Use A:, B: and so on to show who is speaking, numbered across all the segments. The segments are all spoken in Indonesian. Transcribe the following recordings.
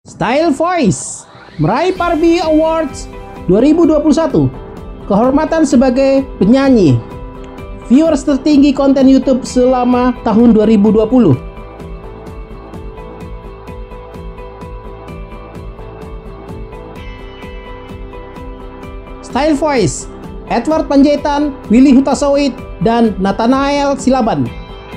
A: Style Voice meraih Barbie Awards 2021, kehormatan sebagai penyanyi, viewers tertinggi konten YouTube selama tahun 2020. Style Voice, Edward Panjaitan, Willy Huta-Soit, dan Nathanael Silaban.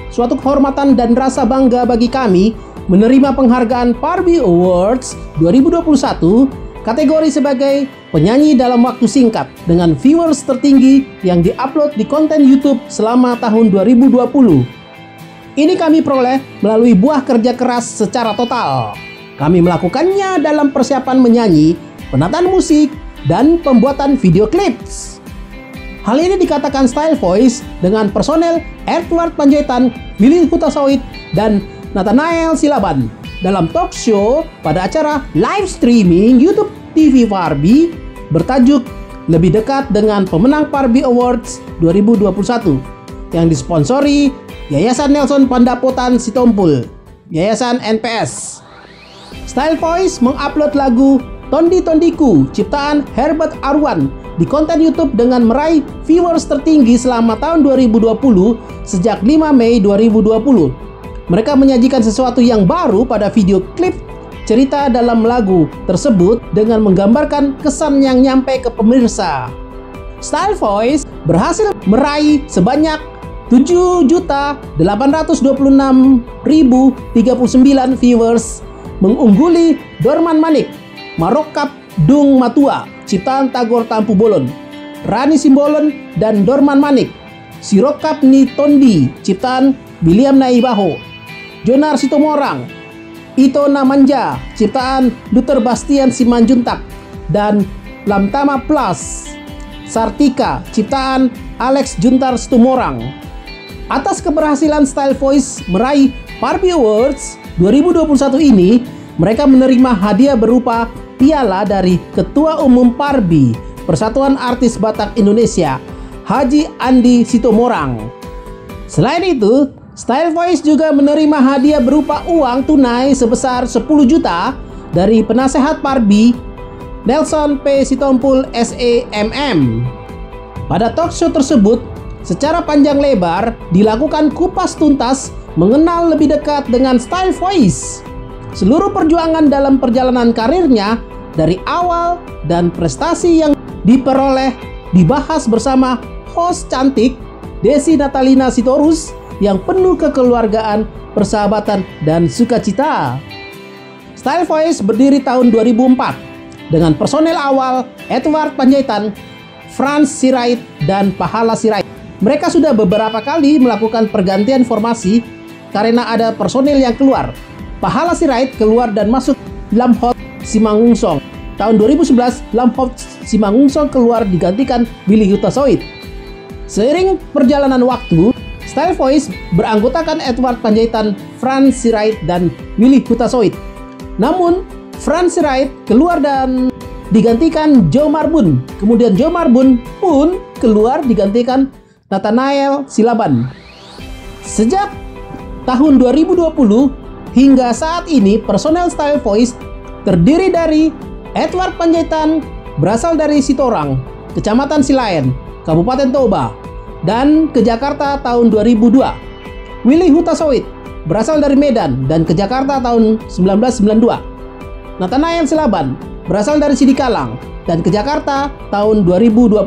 A: Suatu kehormatan dan rasa bangga bagi kami menerima penghargaan Barbie Awards 2021 kategori sebagai penyanyi dalam waktu singkat dengan viewers tertinggi yang diupload di konten YouTube selama tahun 2020. Ini kami peroleh melalui buah kerja keras secara total. Kami melakukannya dalam persiapan menyanyi, penataan musik, dan pembuatan video clips. Hal ini dikatakan Style Voice dengan personel Edward Panjaitan, Willy Huta-Soit, dan Nathanael Silaban dalam talk show pada acara live streaming YouTube TV Barbie bertajuk Lebih Dekat dengan Pemenang Barbie Awards 2021 yang disponsori Yayasan Nelson Pandapotan Sitompul, Yayasan NPS. Style Voice mengupload lagu Tondi Tondiku ciptaan Herbert Arwan di konten YouTube dengan meraih viewers tertinggi selama tahun 2020 sejak 5 Mei 2020. Mereka menyajikan sesuatu yang baru pada video klip cerita dalam lagu tersebut dengan menggambarkan kesan yang nyampe ke pemirsa. Style Voice berhasil meraih sebanyak 7.826.039 viewers, mengungguli Dorman Manik, Marokap Dung Matua, ciptaan Tagor Tampu Bolon, Rani Simbolon, dan Dorman Manik, Sirokap Ni Tondi, ciptaan William Naibaho, Jonar Sitomorang, Ito Namanja, ciptaan Luther Bastian Simanjuntak, dan Lamtama Plus Sartika, ciptaan Alex Juntar Situmorang. Atas keberhasilan Style Voice meraih Barbie Awards 2021 ini, mereka menerima hadiah berupa piala dari Ketua Umum Barbie, Persatuan Artis Batak Indonesia, Haji Andi Sitomorang. Selain itu, Style Voice juga menerima hadiah berupa uang tunai sebesar 10 juta dari penasehat Barbie, Nelson P. Sitompul SEMM. Pada talk show tersebut, secara panjang lebar dilakukan kupas tuntas mengenal lebih dekat dengan Style Voice, seluruh perjuangan dalam perjalanan karirnya dari awal dan prestasi yang diperoleh dibahas bersama host cantik Desi Natalina Sitorus yang penuh kekeluargaan, persahabatan, dan sukacita. Style Voice berdiri tahun 2004 dengan personel awal Edward Panjaitan, Franz Sirait, dan Pahala Sirait. Mereka sudah beberapa kali melakukan pergantian formasi karena ada personel yang keluar. Pahala Sirait keluar dan masuk Lamhot Simangungsong. Tahun 2011, Lamhot Simangungsong keluar digantikan Willy Huta-Soit. Seiring perjalanan waktu, Style Voice beranggotakan Edward Panjaitan, Franz Sirait, dan Willy Huta-Soit. Namun, Franz Sirait keluar dan digantikan Joe Marbun. Kemudian Joe Marbun pun keluar digantikan Nathanael Silaban. Sejak tahun 2020 hingga saat ini, personel Style Voice terdiri dari Edward Panjaitan, berasal dari Sitorang, Kecamatan Silayan, Kabupaten Toba, dan ke Jakarta tahun 2002. Willy Huta-Soit berasal dari Medan dan ke Jakarta tahun 1992. Nathanael Silaban berasal dari Sidikalang dan ke Jakarta tahun 2020.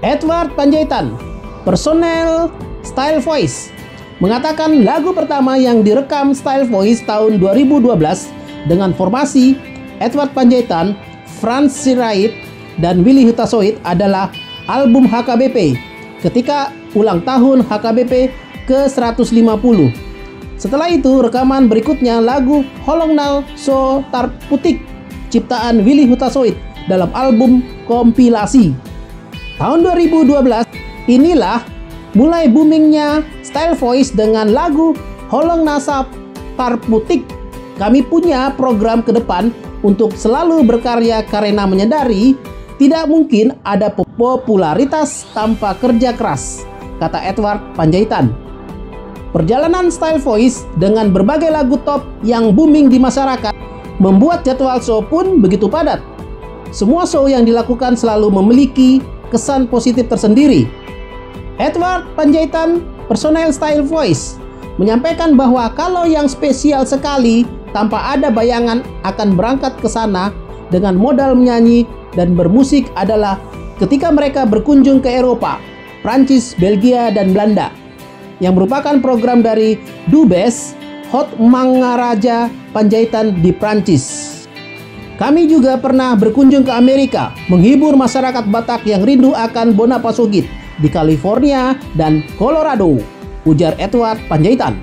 A: Edward Panjaitan, personel Style Voice, mengatakan lagu pertama yang direkam Style Voice tahun 2012 dengan formasi Edward Panjaitan, Franz Sirait, dan Willy Huta-Soit adalah album HKBP ketika ulang tahun HKBP ke-150. Setelah itu, rekaman berikutnya lagu Holongnal So Tarputik ciptaan Willy Huta-Soit dalam album kompilasi. Tahun 2012 inilah mulai boomingnya Style Voice dengan lagu Holongnasa Tarputik. Kami punya program ke depan untuk selalu berkarya karena menyadari tidak mungkin ada popularitas tanpa kerja keras, kata Edward Panjaitan. Perjalanan Style Voice dengan berbagai lagu top yang booming di masyarakat Membuat jadwal show pun begitu padat. Semua show yang dilakukan selalu memiliki kesan positif tersendiri. Edward Panjaitan, personel Style Voice, menyampaikan bahwa kalau yang spesial sekali tanpa ada bayangan akan berangkat ke sana dengan modal menyanyi dan bermusik adalah ketika mereka berkunjung ke Eropa, Prancis, Belgia, dan Belanda, yang merupakan program dari Dubes Hot Mangaraja Panjaitan di Prancis. Kami juga pernah berkunjung ke Amerika, menghibur masyarakat Batak yang rindu akan Bona Pasogit di California dan Colorado, ujar Edward Panjaitan.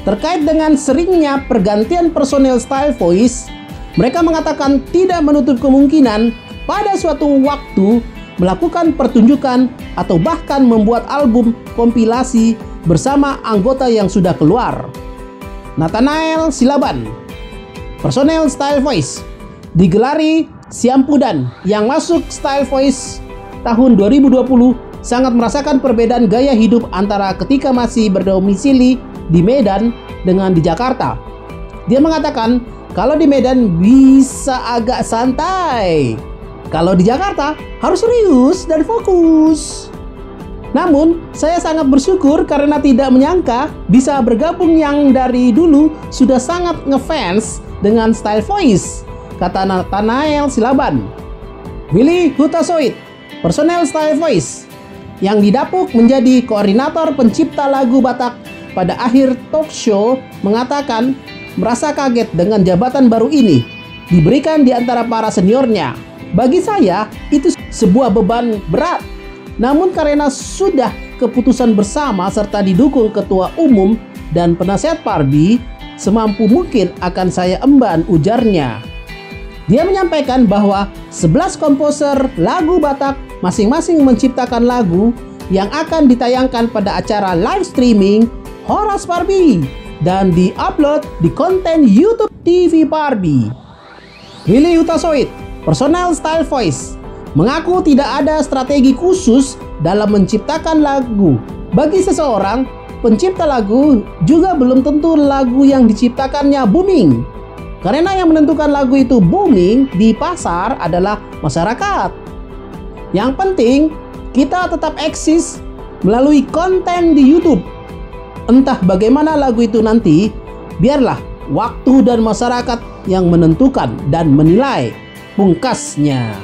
A: Terkait dengan seringnya pergantian personel Style Voice, mereka mengatakan tidak menutup kemungkinan pada suatu waktu melakukan pertunjukan atau bahkan membuat album kompilasi bersama anggota yang sudah keluar. Nathanael Silaban, personel Style Voice, digelari Siampudan yang masuk Style Voice tahun 2020 sangat merasakan perbedaan gaya hidup antara ketika masih berdomisili di Medan dengan di Jakarta. Dia mengatakan kalau di Medan bisa agak santai, kalau di Jakarta harus serius dan fokus. Namun, saya sangat bersyukur karena tidak menyangka bisa bergabung yang dari dulu sudah sangat ngefans dengan Style Voice, kata Nathanael Silaban. Willy Hutasoid, personel Style Voice, yang didapuk menjadi koordinator pencipta lagu Batak pada akhir talk show, mengatakan merasa kaget dengan jabatan baru ini diberikan di antara para seniornya. Bagi saya, itu sebuah beban berat. Namun karena sudah keputusan bersama serta didukung Ketua Umum dan Penasihat Parbi, semampu mungkin akan saya emban, ujarnya. Dia menyampaikan bahwa 11 komposer lagu Batak masing-masing menciptakan lagu yang akan ditayangkan pada acara live streaming Horas Parbi dan di-upload di konten YouTube TV Parbi. Willy Hutasoid, personel Style Voice, mengaku tidak ada strategi khusus dalam menciptakan lagu. Bagi seseorang, pencipta lagu juga belum tentu lagu yang diciptakannya booming. Karena yang menentukan lagu itu booming di pasar adalah masyarakat. Yang penting, kita tetap eksis melalui konten di YouTube. Entah bagaimana lagu itu nanti, biarlah waktu dan masyarakat yang menentukan dan menilai, pungkasnya.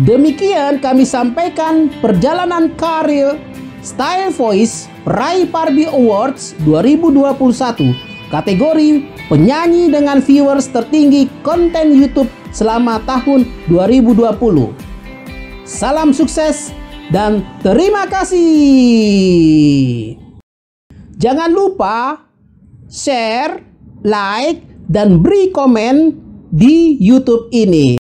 A: Demikian kami sampaikan perjalanan karir Style Voice peraih Parbi Awards 2021 kategori penyanyi dengan viewers tertinggi konten YouTube selama tahun 2020. Salam sukses dan terima kasih. Jangan lupa share, like, dan beri komen di YouTube ini.